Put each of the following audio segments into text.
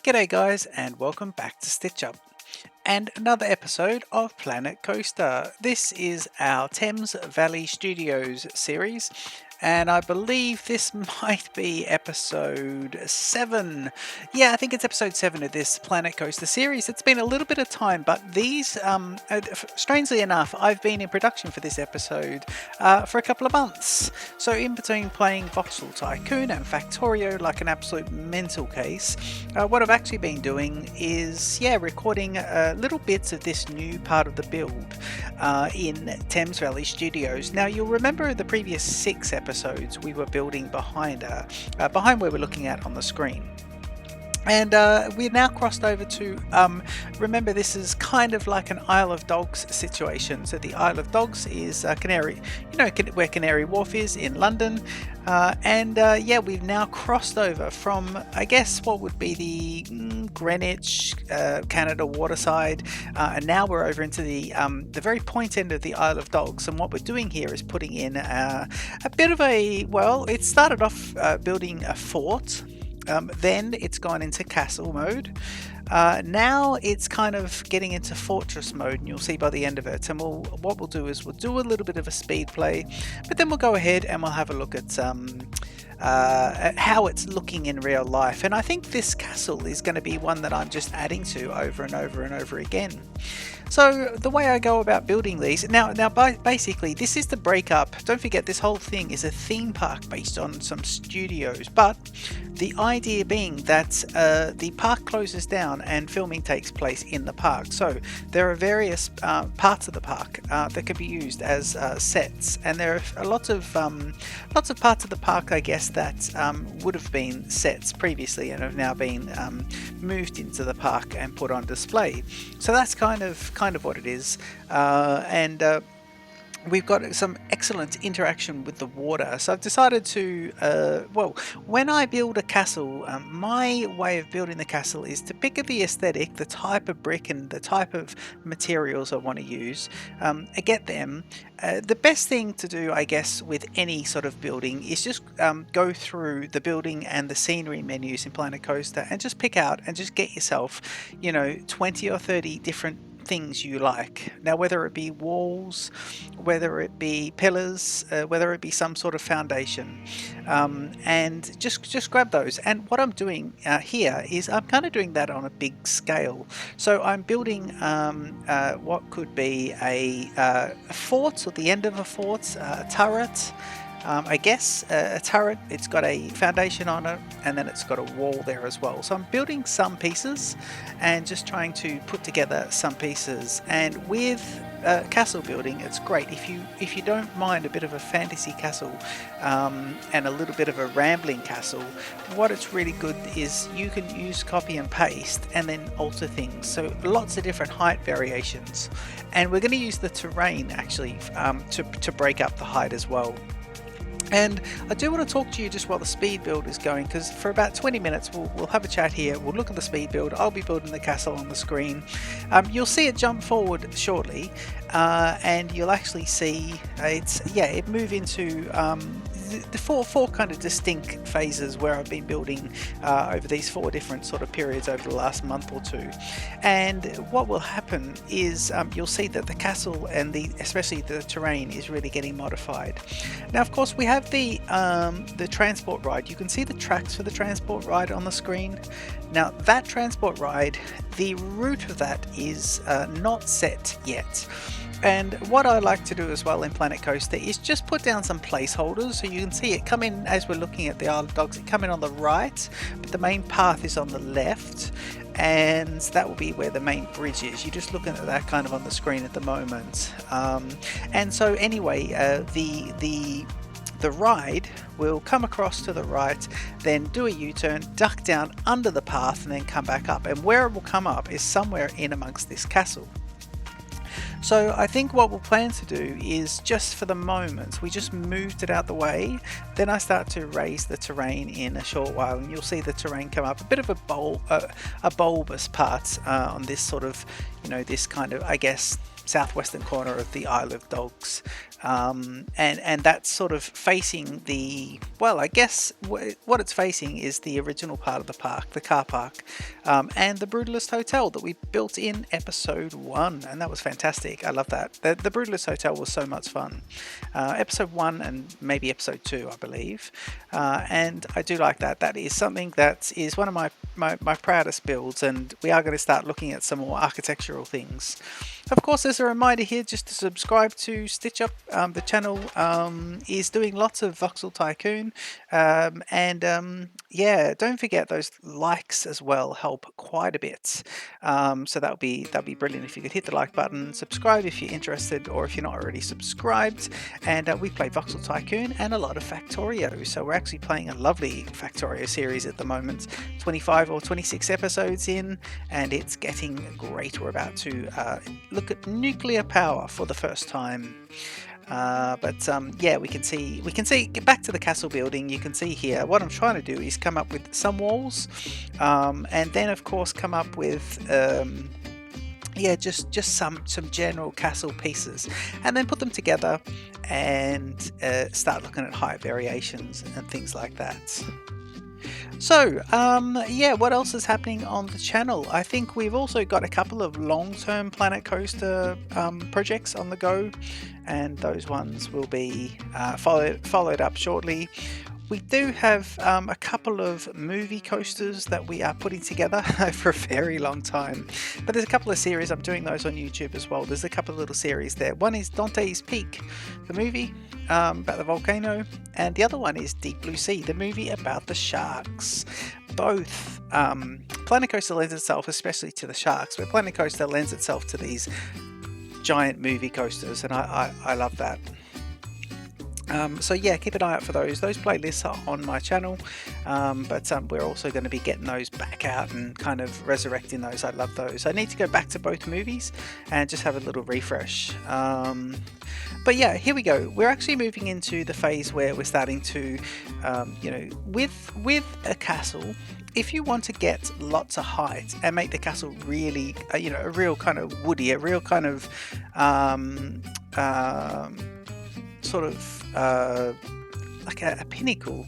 G'day guys, and welcome back to Stitch Up and another episode of Planet Coaster. This is our Thames Valley Studios series, and I believe this might be episode 7. Yeah, I think it's episode 7 of this Planet Coaster series. It's been a little bit of time, but these, strangely enough, I've been in production for this episode for a couple of months. So in between playing Voxel Tycoon and Factorio like an absolute mental case, what I've actually been doing is, recording little bits of this new part of the build in Thames Valley Studios. Now, you'll remember the previous 6 episodes we were building behind where we're looking at on the screen. And we're now crossed over to, remember, this is kind of like an Isle of Dogs situation. So the Isle of Dogs is Canary, where Canary Wharf is in London. We've now crossed over from, I guess, what would be the Greenwich, Canada waterside. And now we're over into the very point end of the Isle of Dogs. And what we're doing here is putting in a bit of it started off building a fort. Then it's gone into castle mode. Now it's kind of getting into fortress mode, and you'll see by the end of it. And what we'll do is we'll do a little bit of a speed play, but then we'll go ahead and we'll have a look at how it's looking in real life. And I think this castle is going to be one that I'm just adding to over and over and over again. So the way I go about building these basically this is the breakup. Don't forget, this whole thing is a theme park based on some studios, but the idea being that the park closes down and filming takes place in the park. So there are various parts of the park that can be used as sets, and there are lots of parts of the park, I guess, that would have been sets previously and have now been moved into the park and put on display. So that's kind of what it is, we've got some excellent interaction with the water. So I've decided to, when I build a castle, my way of building the castle is to pick the aesthetic, the type of brick and the type of materials I want to use, get them. The best thing to do, I guess, with any sort of building is just go through the building and the scenery menus in Planet Coaster and just pick out and just get yourself, 20 or 30 different things you like. Now, whether it be walls, whether it be pillars, whether it be some sort of foundation, and just grab those. And what I'm doing here is I'm kind of doing that on a big scale. So I'm building what could be a fort, or the end of a fort, a turret. I guess a turret, it's got a foundation on it, and then it's got a wall there as well. So I'm building some pieces and just trying to put together some pieces. And with castle building, it's great if you don't mind a bit of a fantasy castle and a little bit of a rambling castle. What it's really good is you can use copy and paste and then alter things. So lots of different height variations, and we're going to use the terrain actually to break up the height as well. And I do want to talk to you just while the speed build is going, because for about 20 minutes we'll have a chat here, we'll look at the speed build, I'll be building the castle on the screen. You'll see it jump forward shortly, and you'll actually see it move into the four kind of distinct phases where I've been building over these 4 different sort of periods over the last month or 2. And what will happen is you'll see that the castle and especially the terrain is really getting modified. Now, of course, we have the transport ride. You can see the tracks for the transport ride on the screen. Now, that transport ride, the route of that is not set yet. And what I like to do as well in Planet Coaster is just put down some placeholders, so you can see it come in as we're looking at the Isle of Dogs. It come in on the right, but the main path is on the left, and that will be where the main bridge is. You're just looking at that kind of on the screen at the moment. And so anyway, the ride will come across to the right, then do a U-turn, duck down under the path, and then come back up. And where it will come up is somewhere in amongst this castle. So I think what we'll plan to do is, just for the moment, we just moved it out the way. Then I start to raise the terrain in a short while, and you'll see the terrain come up. A bit of a bulbous part on this sort of, this kind of, I guess, southwestern corner of the Isle of Dogs, and that's sort of facing the, well, I guess what it's facing is the original part of the park, the car park, and the Brutalist Hotel that we built in episode 1, and that was fantastic. I love that. The Brutalist Hotel was so much fun. Episode 1 and maybe episode 2, I believe, and I do like that. That is something that is one of my proudest builds, and we are going to start looking at some more architectural things. Of course, there's a reminder here just to subscribe to Stitch Up. The channel is doing lots of voxel tycoon, and yeah, don't forget those likes as well help quite a bit. So that'll be brilliant if you could hit the like button, subscribe if you're interested, or if you're not already subscribed. And we play voxel tycoon and a lot of Factorio. So we're actually playing a lovely Factorio series at the moment, 25 or 26 episodes in, and it's getting great. We're about to look at nuclear power for the first time. Yeah, we can see, get back to the castle building. You can see here what I'm trying to do is come up with some walls, and then of course come up with yeah, just some general castle pieces, and then put them together and start looking at height variations and things like that. So, yeah, what else is happening on the channel? I think we've also got a couple of long-term Planet Coaster projects on the go, and those ones will be followed up shortly. We do have a couple of movie coasters that we are putting together for a very long time. But there's a couple of series, I'm doing those on YouTube as well. There's a couple of little series there. One is Dante's Peak, the movie about the volcano, and the other one is Deep Blue Sea, the movie about the sharks. Both, Planet Coaster lends itself especially to the sharks, but Planet Coaster lends itself to these giant movie coasters, and I love that. So yeah, keep an eye out for those. Those playlists are on my channel, but we're also going to be getting those back out and kind of resurrecting those. I love those. I need to go back to both movies and just have a little refresh. But yeah, here we go. We're actually moving into the phase where we're starting to, you know, with a castle, if you want to get lots of height and make the castle really, you know, a real kind of woody, a real kind of sort of like a pinnacle,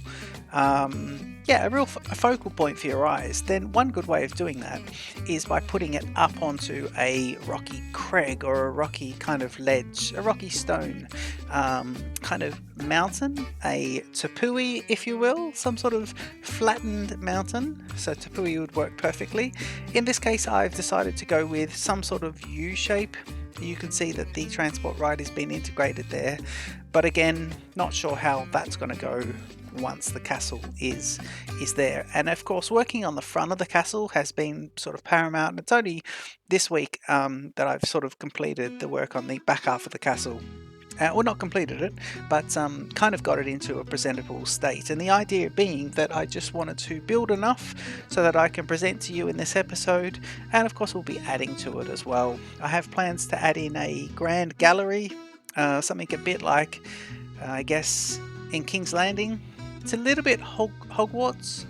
yeah, a real focal point for your eyes, then one good way of doing that is by putting it up onto a rocky crag or a rocky kind of ledge, a rocky stone kind of mountain, a tepui, if you will, some sort of flattened mountain. So tepui would work perfectly. In this case, I've decided to go with some sort of U shape. You can see that the transport ride has been integrated there, but again, not sure how that's going to go once the castle is there. And of course, working on the front of the castle has been sort of paramount, and it's only this week that I've sort of completed the work on the back half of the castle. Well, not completed it, but kind of got it into a presentable state. And the idea being that I just wanted to build enough so that I can present to you in this episode, and of course we'll be adding to it as well. I have plans to add in a grand gallery, something a bit like, I guess, in King's Landing. It's a little bit Hogwarts,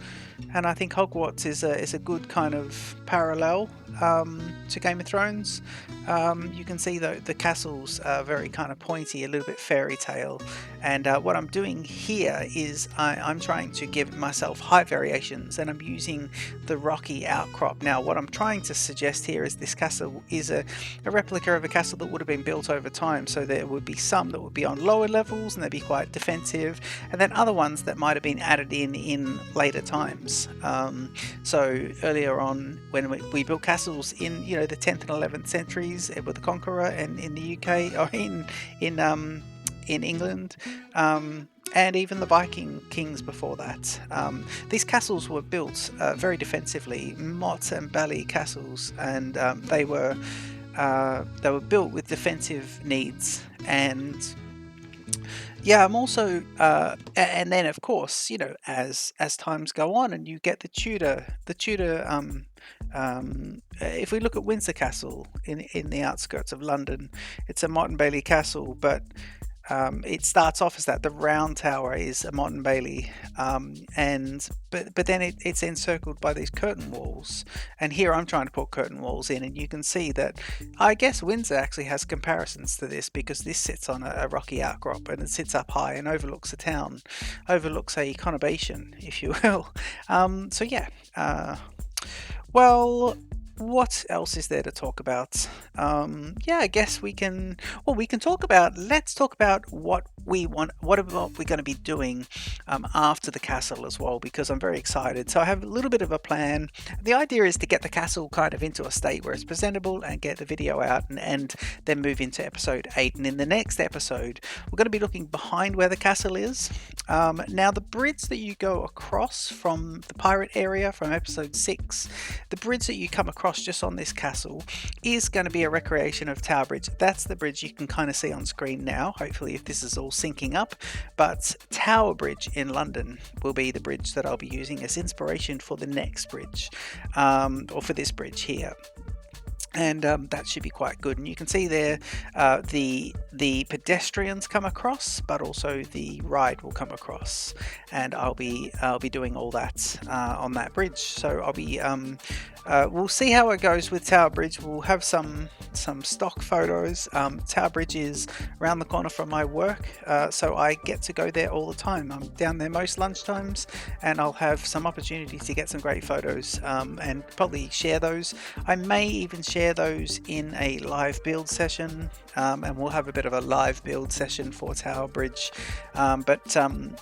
and I think Hogwarts is a good kind of parallel to Game of Thrones. You can see the castles are very kind of pointy, a little bit fairy tale, and what I'm doing here is I'm trying to give myself height variations, and I'm using the rocky outcrop. Now what I'm trying to suggest here is this castle is a replica of a castle that would have been built over time, so there would be some that would be on lower levels and they'd be quite defensive, and then other ones that might have been added in later times. So earlier on when we built castles in, you know, the 10th and 11th centuries with the Conqueror, and in the UK or in England, and even the Viking kings before that. These castles were built very defensively, motte and bailey castles, and they were built with defensive needs. And yeah, I'm also, and then of course, you know, as times go on and you get the Tudor, if we look at Windsor Castle in the outskirts of London, it's a motte and bailey castle, but It starts off as that. The round tower is a Mott and Bailey, and but then it's encircled by these curtain walls. And here I'm trying to put curtain walls in, and you can see that I guess Windsor actually has comparisons to this, because this sits on a rocky outcrop and it sits up high and overlooks the town, overlooks a conurbation, if you will. So yeah. Well, what else is there to talk about? Yeah, I guess we can. Well, we can talk about. Let's talk about what we want. What we're going to be doing after the castle as well, because I'm very excited. So I have a little bit of a plan. The idea is to get the castle kind of into a state where it's presentable and get the video out, and then move into episode 8. And in the next episode, we're going to be looking behind where the castle is. Now, the bridge that you go across from the pirate area from episode 6, the bridge that you come across just on this castle is going to be a recreation of Tower Bridge. That's the bridge you can kind of see on screen now, hopefully, if this is all syncing up. But Tower Bridge in London will be the bridge that I'll be using as inspiration for the next bridge, or for this bridge here. And that should be quite good. And you can see there the pedestrians come across, but also the ride will come across, and I'll be doing all that on that bridge. So I'll be we'll see how it goes with Tower Bridge. We'll have some stock photos. Tower Bridge is around the corner from my work, so I get to go there all the time. I'm down there most lunchtimes, and I'll have some opportunities to get some great photos, and probably share those. I may even share those in a live build session, and we'll have a bit of a live build session for Tower Bridge, but I'm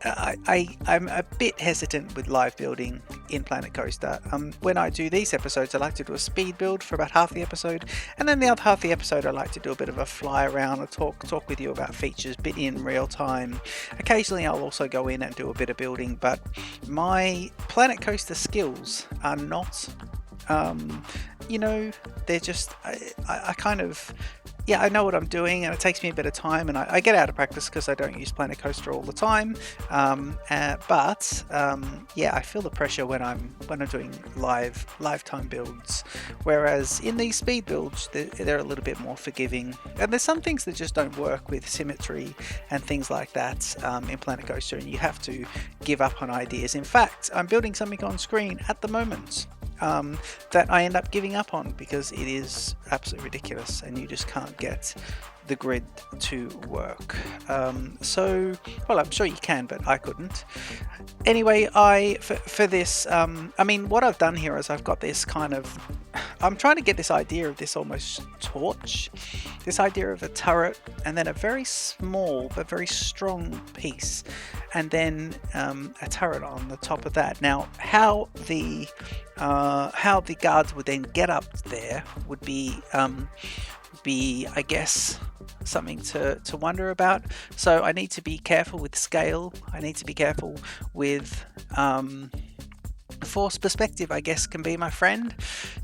a bit hesitant with live building in Planet Coaster. When I do these episodes, I like to do a speed build for about half the episode, and then the other half of the episode I like to do a bit of a fly around and talk with you about features, bit in real time. Occasionally I'll also go in and do a bit of building, but my Planet Coaster skills are not, they're just, I kind of, yeah, I know what I'm doing, and it takes me a bit of time, and I get out of practice because I don't use Planet Coaster all the time. Yeah, I feel the pressure when I'm doing lifetime builds. Whereas in these speed builds, they're a little bit more forgiving, and there's some things that just don't work with symmetry and things like that in Planet Coaster, and you have to give up on ideas. In fact, I'm building something on screen at the moment that I end up giving up on because it is absolutely ridiculous and you just can't get the grid to work. Well, I'm sure you can, but I couldn't. Anyway, for this, what I've done here is I've got this kind of, I'm trying to get this idea of this almost torch, this idea of a turret, and then a very small but very strong piece, and then a turret on the top of that. Now, how the guards would then get up there would be I guess something to wonder about. So I need to be careful with scale. I need to be careful with force perspective, I guess, can be my friend.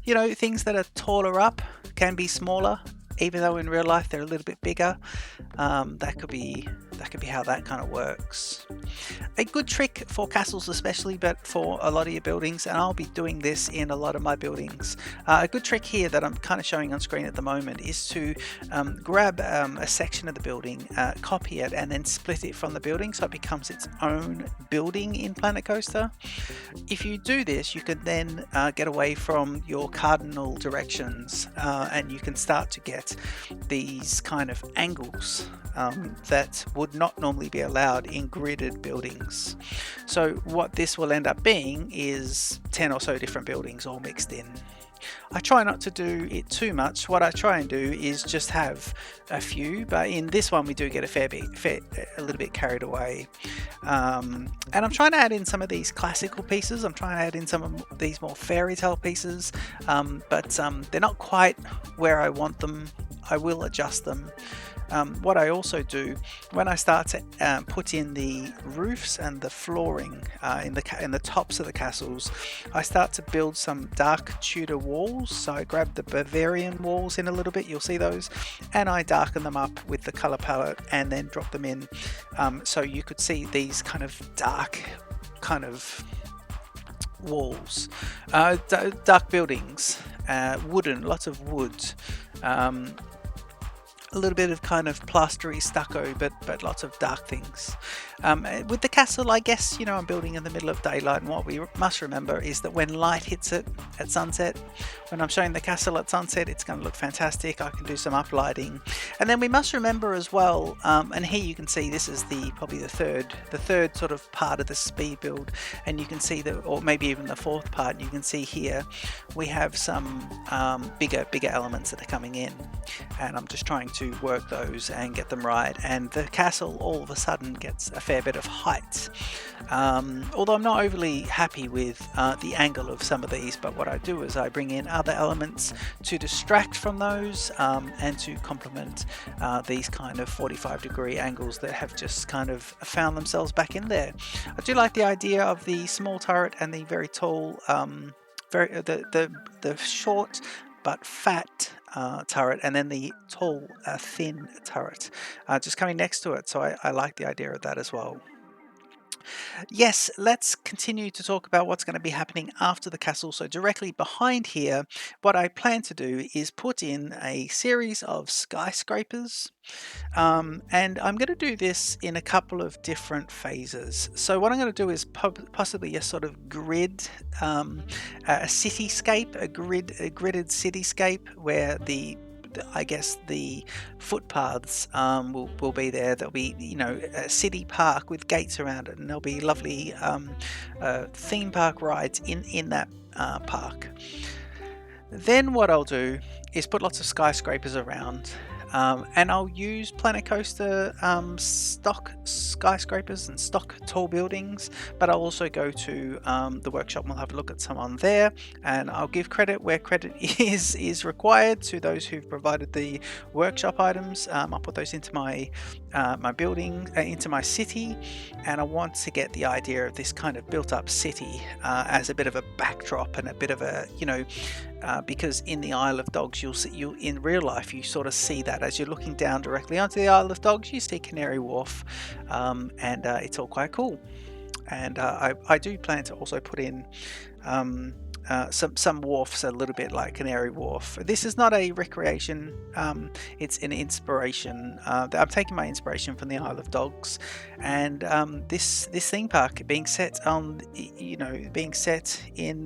Things that are taller up can be smaller, even though in real life they're a little bit bigger. That could be how that kind of works. A good trick for castles especially, but for a lot of your buildings, and I'll be doing this in a lot of my buildings, a good trick here that I'm kind of showing on screen at the moment is to grab a section of the building, copy it, and then split it from the building so it becomes its own building in Planet Coaster. If you do this, you can then get away from your cardinal directions, and you can start to get these kind of angles that would not normally be allowed in gridded buildings. So what this will end up being is 10 or so different buildings all mixed in. I try not to do it too much. What I try and do is just have a few, but in this one we do get a little bit carried away. And I'm trying to add in some of these classical pieces. I'm trying to add in some of these more fairy tale pieces, but they're not quite where I want them. I will adjust them. What I also do when I start to put in the roofs and the flooring in the tops of the castles, I start to build some dark Tudor walls. So I grab the Bavarian walls in a little bit, you'll see those, and I darken them up with the color palette and then drop them in, so you could see these kind of dark kind of walls, dark buildings, wooden, lots of wood. a little bit of kind of plastery stucco, but lots of dark things. With the castle, I guess, I'm building in the middle of daylight, and what we must remember is that when light hits it at sunset, when I'm showing the castle at sunset, it's going to look fantastic. I can do some uplighting, and then we must remember as well. And here you can see this is probably the third sort of part of the speed build, and you can see that, or maybe even the fourth part. You can see here we have some bigger elements that are coming in, and I'm just trying to work those and get them right. And the castle all of a sudden gets a fair bit of height, although I'm not overly happy with the angle of some of these. But what I do is I bring in other elements to distract from those, and to complement these kind of 45-degree angles that have just kind of found themselves back in there. I do like the idea of the small turret and the very tall, the short but fat turret, and then the tall, thin turret just coming next to it. So I like the idea of that as well. Yes, let's continue to talk about what's going to be happening after the castle. So directly behind here, what I plan to do is put in a series of skyscrapers. And I'm going to do this in a couple of different phases. So what I'm going to do is possibly a sort of grid, a cityscape, a gridded cityscape where I guess the footpaths will be there. There'll be, a city park with gates around it, and there'll be lovely theme park rides in that park. Then what I'll do is put lots of skyscrapers around, and I'll use Planet Coaster stock skyscrapers and stock tall buildings, but I'll also go to the workshop and we'll have a look at some on there, and I'll give credit where credit is required to those who've provided the workshop items. I'll put those into my building, into my city, and I want to get the idea of this kind of built up city as a bit of a backdrop and a bit of a, because in the Isle of Dogs, you'll in real life you sort of see that as you're looking down directly onto the Isle of Dogs, you see Canary Wharf, and it's all quite cool. And I do plan to also put in some wharfs a little bit like Canary Wharf. This is not a recreation, it's an inspiration. I'm taking my inspiration from the Isle of Dogs, and this theme park being set on, being set in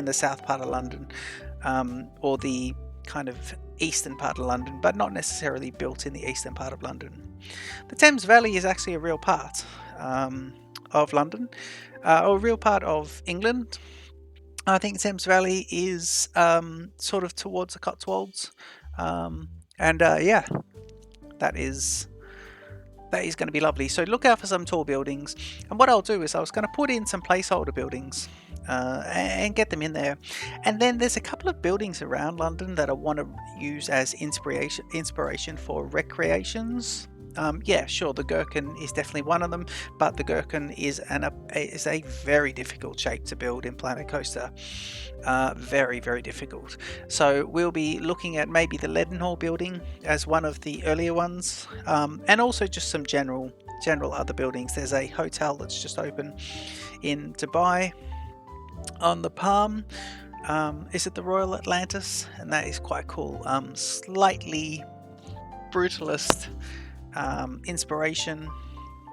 the south part of London, or the kind of eastern part of London, but not necessarily built in the eastern part of London. The Thames Valley is actually a real part of London, or a real part of England. I think Thames Valley is sort of towards the Cotswolds, and yeah, that is going to be lovely. So look out for some tall buildings, and what I'll do is I was going to put in some placeholder buildings and get them in there. And then there's a couple of buildings around London that I want to use as inspiration for recreations. Yeah, sure, the Gherkin is definitely one of them, but the Gherkin is a very difficult shape to build in Planet Coaster. Very, very difficult. So we'll be looking at maybe the Leadenhall building as one of the earlier ones, and also just some general other buildings. There's a hotel that's just open in Dubai on the Palm. Is it the Royal Atlantis? And that is quite cool. Slightly brutalist inspiration,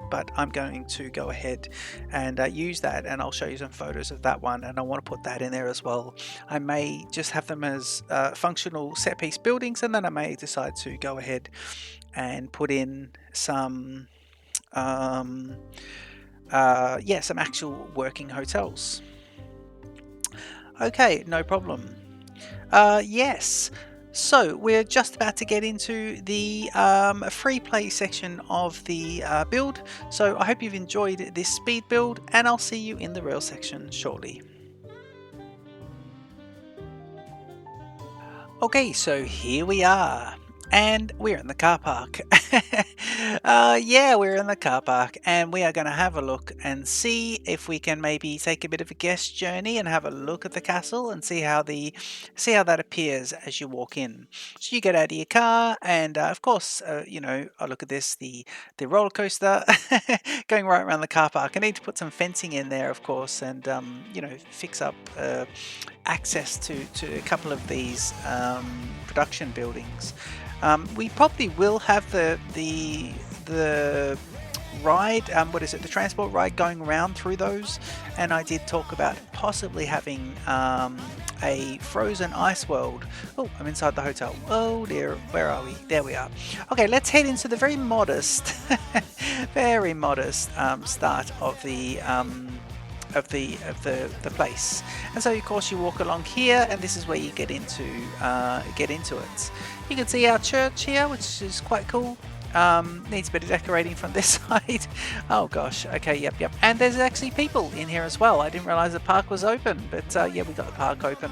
but I'm going to go ahead and use that, and I'll show you some photos of that one, and I want to put that in there as well. I may just have them as functional set piece buildings, and then I may decide to go ahead and put in some some actual working hotels. Okay, no problem. Yes, so we're just about to get into the free play section of the build. So I hope you've enjoyed this speed build, and I'll see you in the real section shortly. Okay, so here we are, and we're in the car park. Yeah, we're in the car park and we are going to have a look and see if we can maybe take a bit of a guest journey and have a look at the castle and see how that appears as you walk in. So you get out of your car and of course, oh look at this, the roller coaster going right around the car park. I need to put some fencing in there, of course, and fix up access to a couple of these production buildings. We probably will have the ride, what is it, the transport ride going around through those, and I did talk about possibly having a frozen ice world. Oh, I'm inside the hotel. Oh dear, where are we? There we are. Okay, let's head into the very modest very modest start of the place. And so of course you walk along here, and this is where you get into it. You can see our church here, which is quite cool. Needs a bit of decorating from this side. Oh gosh, okay, yep. And there's actually people in here as well. I didn't realize the park was open, but yeah, we got the park open,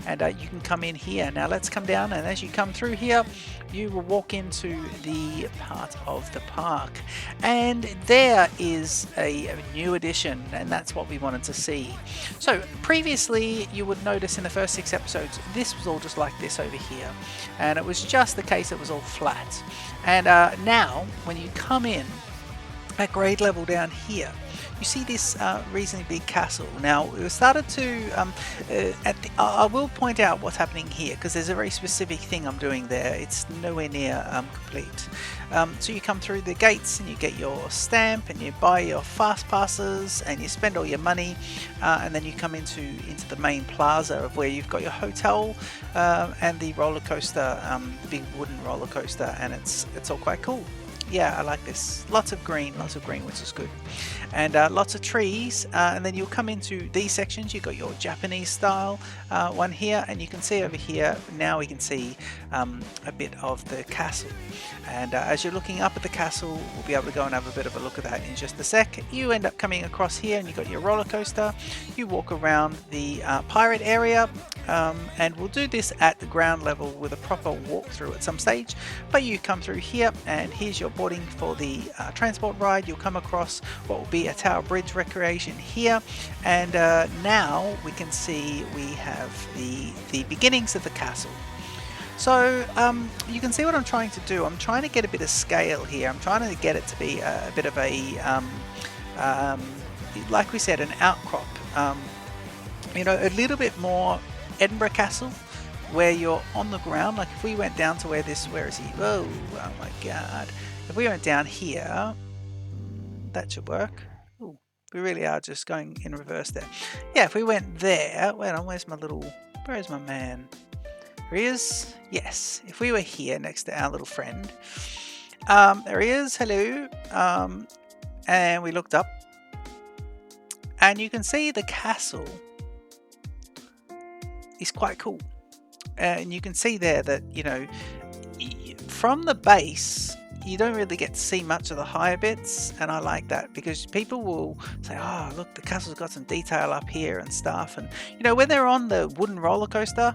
and you can come in here. Now let's come down, and as you come through here, you will walk into the part of the park, and there is a new addition, and that's what we wanted to see. So previously, you would notice in the first 6 episodes, this was all just like this over here, and it was just the case it was all flat. And now, when you come in at grade level down here, you see this reasonably big castle. Now, we started to, I will point out what's happening here, because there's a very specific thing I'm doing there. It's nowhere near complete. So you come through the gates and you get your stamp and you buy your fast passes and you spend all your money, and then you come into the main plaza of where you've got your hotel and the roller coaster, the big wooden roller coaster, and it's all quite cool. Yeah, I like this. Lots of green, which is good. And lots of trees. And then you'll come into these sections. You've got your Japanese style one here. And you can see over here, now we can see a bit of the castle. And as you're looking up at the castle, we'll be able to go and have a bit of a look at that in just a sec. You end up coming across here and you've got your roller coaster. You walk around the pirate area. And we'll do this at the ground level with a proper walkthrough at some stage. But you come through here, and here's your boarding for the transport ride. You'll come across what will be a Tower Bridge recreation here, and now we can see we have the beginnings of the castle. So you can see what I'm trying to do. I'm trying to get a bit of scale here. I'm trying to get it to be a bit of a like we said, an outcrop, a little bit more Edinburgh Castle, where you're on the ground. Like if we went down to where is he? Oh my god. If we went down here, that should work. Ooh, we really are just going in reverse there. Yeah, if we went there, where's my man? Here he is. Yes, if we were here next to our little friend, there he is. Hello. And we looked up, and you can see the castle is quite cool. And you can see there that, from the base, you don't really get to see much of the higher bits, and I like that, because people will say, oh look, the castle's got some detail up here and stuff. And when they're on the wooden roller coaster,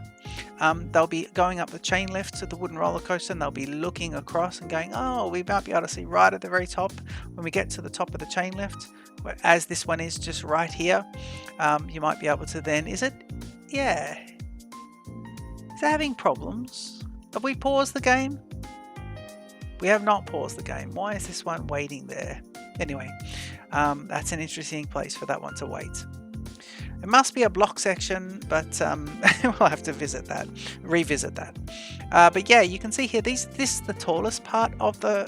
they'll be going up the chain lift to the wooden roller coaster, and they'll be looking across and going, oh, we might be able to see right at the very top when we get to the top of the chain lift, as this one is just right here. You might be able to then, is it having problems? Have we paused the game? We have not paused the game. Why is this one waiting there? Anyway, that's an interesting place for that one to wait. It must be a block section, but we'll have to revisit that. But yeah, you can see here, this is the tallest part of the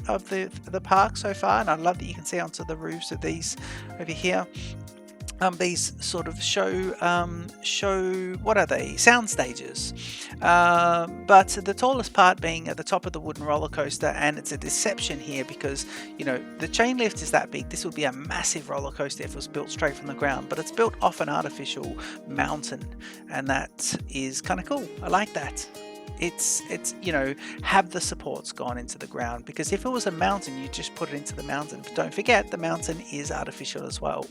park so far, and I love that you can see onto the roofs of these over here. These sort of show what are they, sound stages, but the tallest part being at the top of the wooden roller coaster. And it's a deception here, because the chain lift is that big. This would be a massive roller coaster if it was built straight from the ground, but it's built off an artificial mountain, and that is kind of cool. I like that. It's have the supports gone into the ground, because if it was a mountain, you just put it into the mountain. But don't forget, the mountain is artificial as well,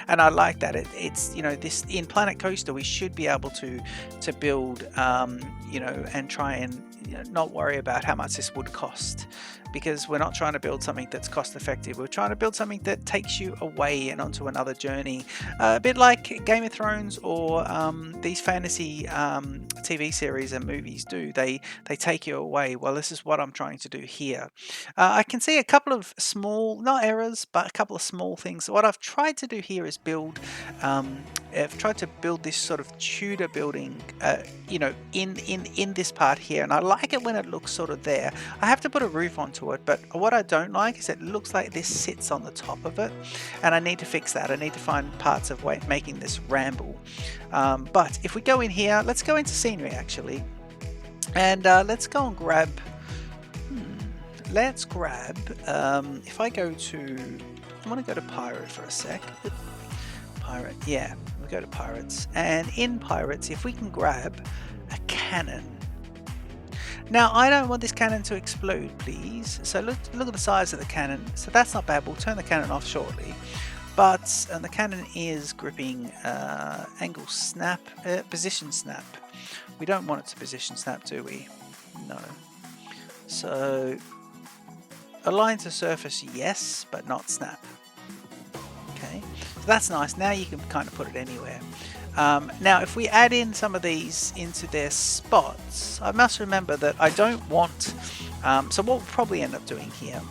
and I like that. It's this in Planet Coaster, we should be able to build and try and not worry about how much this would cost, because we're not trying to build something that's cost effective. We're trying to build something that takes you away and onto another journey, a bit like Game of Thrones or these fantasy TV series and movies do. They take you away. Well, this is what I'm trying to do here. I can see a couple of small, not errors, but a couple of small things. What I've tried to do here is build, I've tried to build this sort of Tudor building, you know, in this part here, and I like it when it looks sort of there. I have to put a roof onto it, but what I don't like is it looks like this sits on the top of it, and I need to fix that. I need to find parts of making this ramble. But if we go in here, let's go into scenery actually, and let's go and grab. Let's grab. If I go to, I want to go to pirate for a sec. Pirate, yeah. We go to pirates, and in pirates, if we can grab a cannon. Now I don't want this cannon to explode, please. So look at the size of the cannon. So that's not bad. We'll turn the cannon off shortly. But the cannon is gripping angle snap, position snap. We don't want it to position snap, do we? No. So align to surface, yes, but not snap. Okay, so that's nice. Now you can kind of put it anywhere. Now if we add in some of these into their spots, I must remember that I don't want, so what we'll probably end up doing here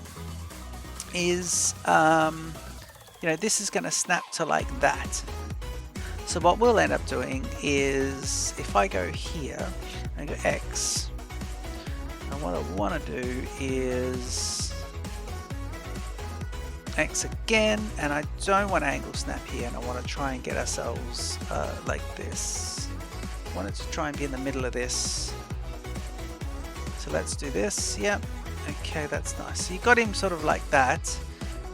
is, you know, this is going to snap to like that. So what we'll end up doing is, if I go here and go X, and what I want to do is X again, and I don't want angle snap here, and I want to try and get ourselves like this. I want it to try and be in the middle of this. So let's do this. Yep. Okay, that's nice. So you got him sort of like that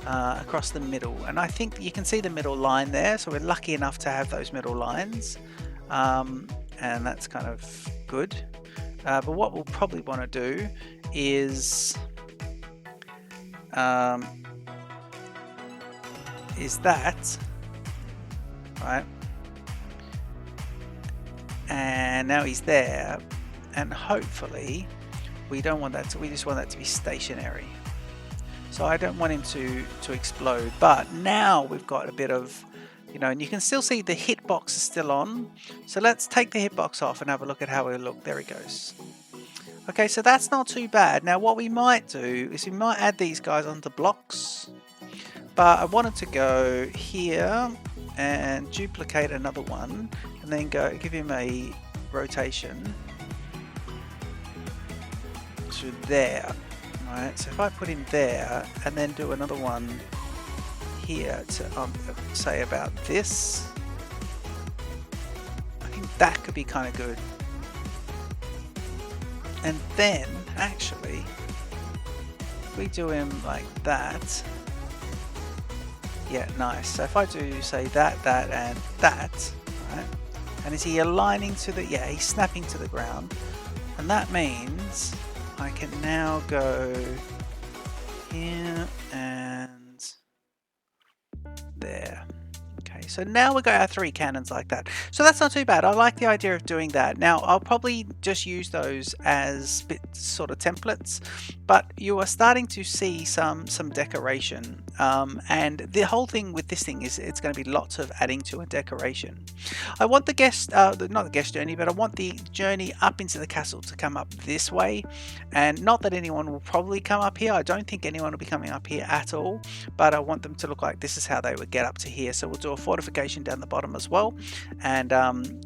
across the middle, and I think you can see the middle line there. So we're lucky enough to have those middle lines, and that's kind of good. But what we'll probably want to do is that, right? And now he's there, and hopefully we don't want that to, we just want that to be stationary. So I don't want him to explode, but now we've got a bit of, you know, and you can still see the hitbox is still on. So let's take the hitbox off and have a look at how it look. There he goes. Okay, so that's not too bad. Now what we might do is we might add these guys onto blocks. But I wanted to go here and duplicate another one, and then go give him a rotation to there. Right, so if I put him there and then do another one here to say about this, I think that could be kind of good. And then actually, if we do him like that. Yeah, nice. So if I do say that, and that, right? And is he aligning to the, yeah, he's snapping to the ground. And that means I can now go here and there. Okay, so now we've got our 3 cannons like that. So that's not too bad. I like the idea of doing that. Now I'll probably just use those as sort of templates, but you are starting to see some decoration, and the whole thing with this thing is it's going to be lots of adding to a decoration. I want the guest, not the guest journey, but I want the journey up into the castle to come up this way, and not that anyone will probably come up here. I don't think anyone will be coming up here at all, but I want them to look like this is how they would get up to here. So we'll do a fortification down the bottom as well, and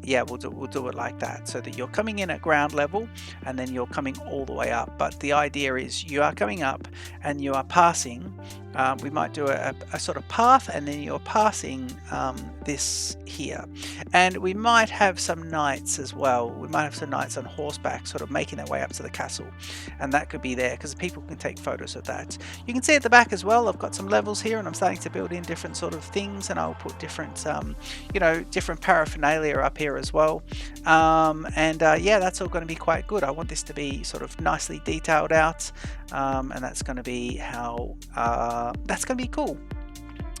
yeah, we'll do it like that, so that you're coming in at ground level and then you're coming all the way up. But the idea is you are coming up and you are passing, we might do a sort of path, and then you're passing this here, and we might have some knights as well. We might have some knights on horseback sort of making their way up to the castle, and that could be there because people can take photos of that. You can see at the back as well, I've got some levels here, and I'm starting to build in different sort of things, and I'll put different you know, different paraphernalia up here as well, and yeah, that's all going to be quite good. I want this to be sort of nicely detailed out, and that's going to be how that's going to be cool.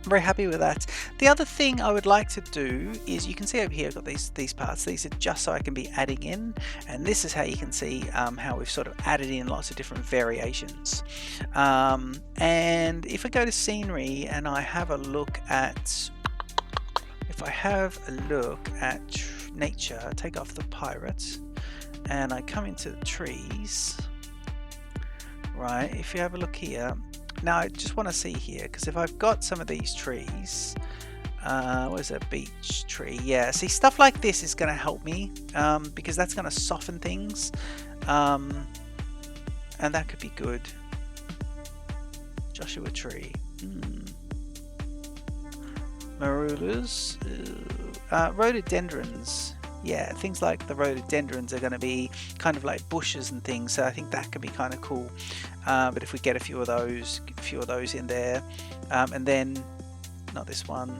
I'm very happy with that. The other thing I would like to do is, you can see over here I've got these parts. These are just so I can be adding in, and this is how you can see how we've sort of added in lots of different variations. And if I go to scenery and I have a look at, nature, take off the pirate, and I come into the trees, right? If you have a look here. Now I just want to see here, because if I've got some of these trees, where's that beech tree? Yeah, see, stuff like this is going to help me, because that's going to soften things, and that could be good. Joshua tree, marulas, rhododendrons. Yeah, things like the rhododendrons are going to be kind of like bushes and things, so I think that could be kind of cool. But if we get a few of those in there, and then not this one,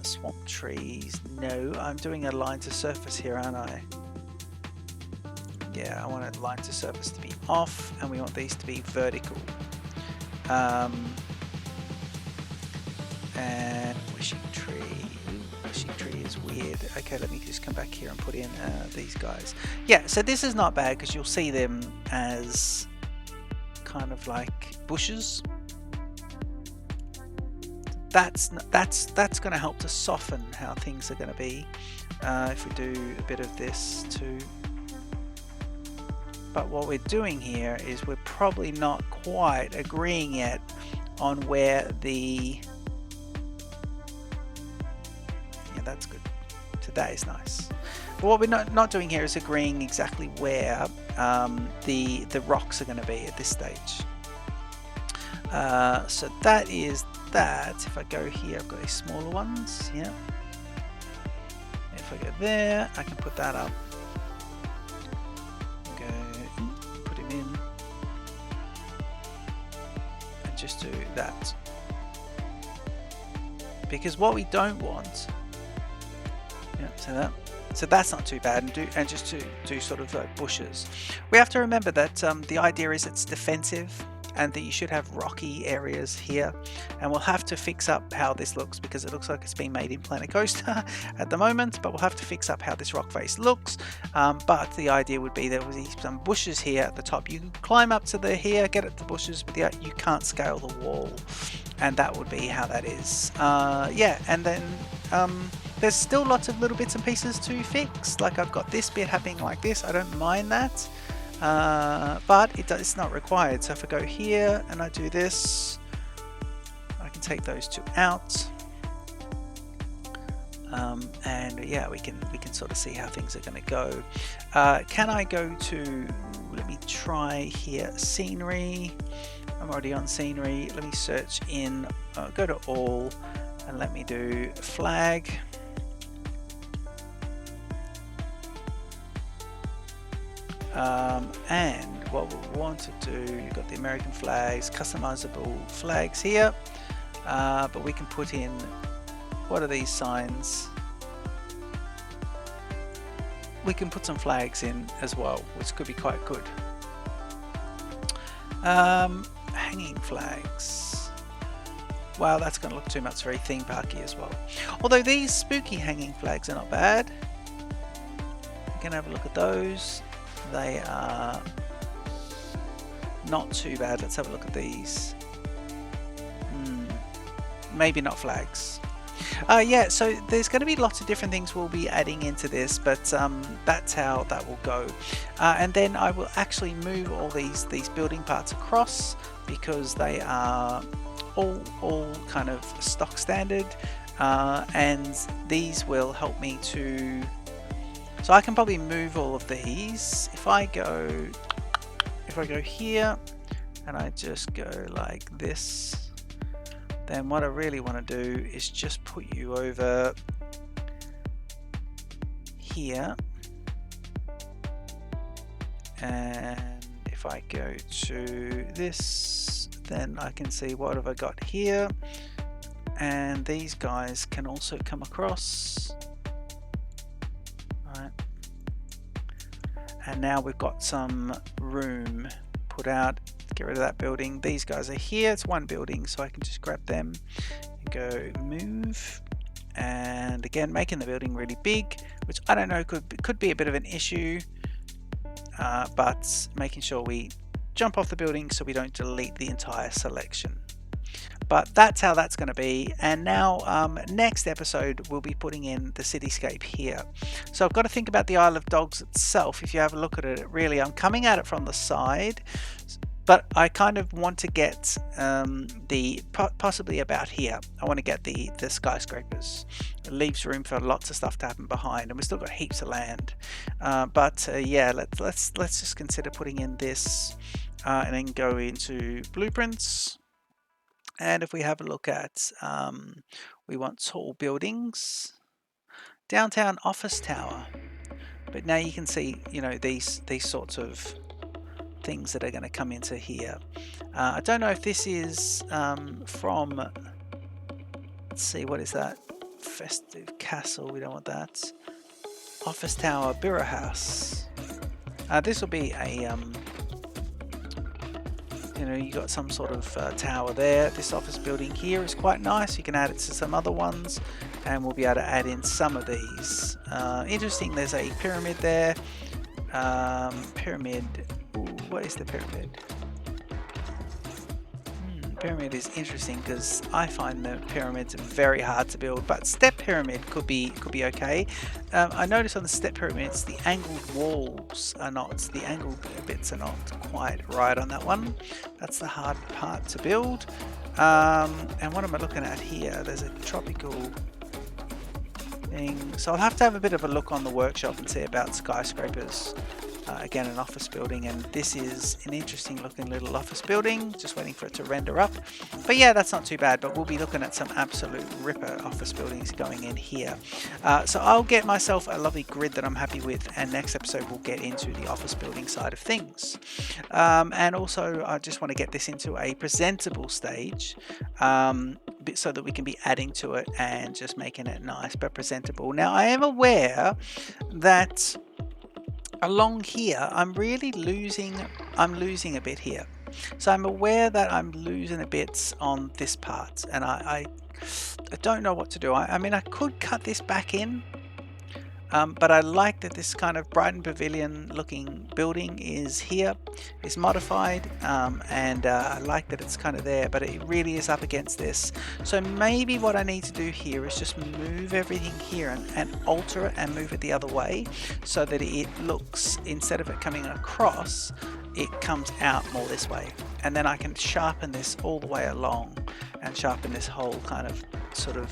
swamp trees. No, I'm doing a line to surface here, aren't I? Yeah, I want a line to surface to be off, and we want these to be vertical. And wishing tree. Wishing tree is weird. Okay, let me just come back here and put in these guys. Yeah, so this is not bad, because you'll see them as kind of like bushes. That's going to help to soften how things are going to be if we do a bit of this too. But what we're doing here is we're probably not quite agreeing yet on where the... Yeah, that's good. So that is nice. But what we're not doing here is agreeing exactly where the rocks are going to be at this stage. So that is that. If I go here, I've got these smaller ones. Yeah. If I go there, I can put that up. Put him in, and just do that. Because what we don't want, yeah, so that's not too bad, and just to do sort of like bushes. We have to remember that the idea is it's defensive, and that you should have rocky areas here, and we'll have to fix up how this looks, because it looks like it's being made in Planet Coaster at the moment, but we'll have to fix up how this rock face looks. But the idea would be there will be some bushes here at the top. You can climb up to here, get at the bushes, but you can't scale the wall, and that would be how that is. Yeah, and then there's still lots of little bits and pieces to fix. Like I've got this bit happening like this, I don't mind that. But it's not required. So if I go here and I do this, I can take those two out, and yeah, we can sort of see how things are going to go. Can I go to, let me try here, scenery. I'm already on scenery. Let me search in, go to all, and let me do flag. And what we want to do, you've got the American flags, customizable flags here, but we can put in, what are these signs? We can put some flags in as well, which could be quite good. Hanging flags. Wow, that's going to look too much very theme parky as well. Although these spooky hanging flags are not bad. You can have a look at those. They are not too bad. Let's have a look at these. Maybe not flags. Yeah, so there's going to be lots of different things we'll be adding into this, but that's how that will go. And then I will actually move all these building parts across, because they are all kind of stock standard, and these will help me to... So I can probably move all of these. If I go here and I just go like this, then what I really want to do is just put you over here. And if I go to this, then I can see what have I got here. And these guys can also come across. And now we've got some room put out. Get rid of that building. These guys are here. It's one building, so I can just grab them and go move. And again, making the building really big, which I don't know, could be a bit of an issue, but making sure we jump off the building so we don't delete the entire selection. But that's how that's going to be. And now next episode we'll be putting in the cityscape here. So I've got to think about the Isle of Dogs itself. If you have a look at it, really I'm coming at it from the side, but I kind of want to get possibly about here. I want to get the skyscrapers. It leaves room for lots of stuff to happen behind, and we've still got heaps of land. Yeah, let's just consider putting in this and then go into blueprints. And if we have a look at, we want tall buildings, downtown office tower. But now you can see, you know, these sorts of things that are going to come into here. I don't know if this is from, let's see, what is that? Festive Castle, we don't want that. Office tower, Bureau House. This will be a you know, you got some sort of tower there. This office building here is quite nice. You can add it to some other ones, and we'll be able to add in some of these. Interesting, there's a pyramid there. Pyramid, ooh, what is the pyramid? Pyramid is interesting because I find the pyramids very hard to build, but step pyramid could be okay. I noticed on the step pyramids the angled walls are not, the angled bits are not quite right on that one. That's the hard part to build. And what am I looking at here? There's a tropical thing, so I'll have to have a bit of a look on the workshop and see about skyscrapers. Again, an office building, and this is an interesting looking little office building, just waiting for it to render up. But yeah, that's not too bad, but we'll be looking at some absolute ripper office buildings going in here. So I'll get myself a lovely grid that I'm happy with, and next episode we'll get into the office building side of things. And also I just want to get this into a presentable stage, so that we can be adding to it and just making it nice but presentable. Now I am aware that along here I'm losing a bit here, so I'm aware that I'm losing a bit on this part, and I don't know what to do. I mean, I could cut this back in, but I like that this kind of Brighton Pavilion looking building is modified, and I like that it's kind of there, but it really is up against this. So maybe what I need to do here is just move everything here and alter it and move it the other way, so that it looks, instead of it coming across, it comes out more this way, and then I can sharpen this all the way along and sharpen this whole kind of sort of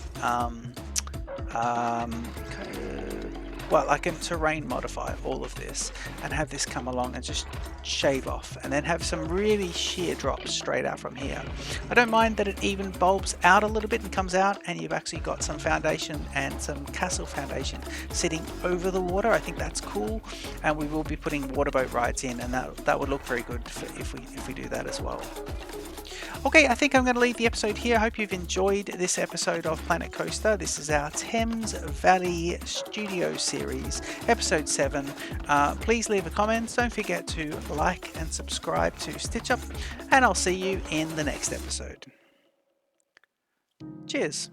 well, I can terrain modify all of this and have this come along and just shave off, and then have some really sheer drops straight out from here. I don't mind that it even bulbs out a little bit and comes out, and you've actually got some foundation and some castle foundation sitting over the water. I think that's cool, and we will be putting waterboat rides in, and that would look very good if we do that as well. Okay, I think I'm going to leave the episode here. I hope you've enjoyed this episode of Planet Coaster. This is our Thames Valley Studios series, episode 7. Please leave a comment. Don't forget to like and subscribe to Stitch Up, and I'll see you in the next episode. Cheers.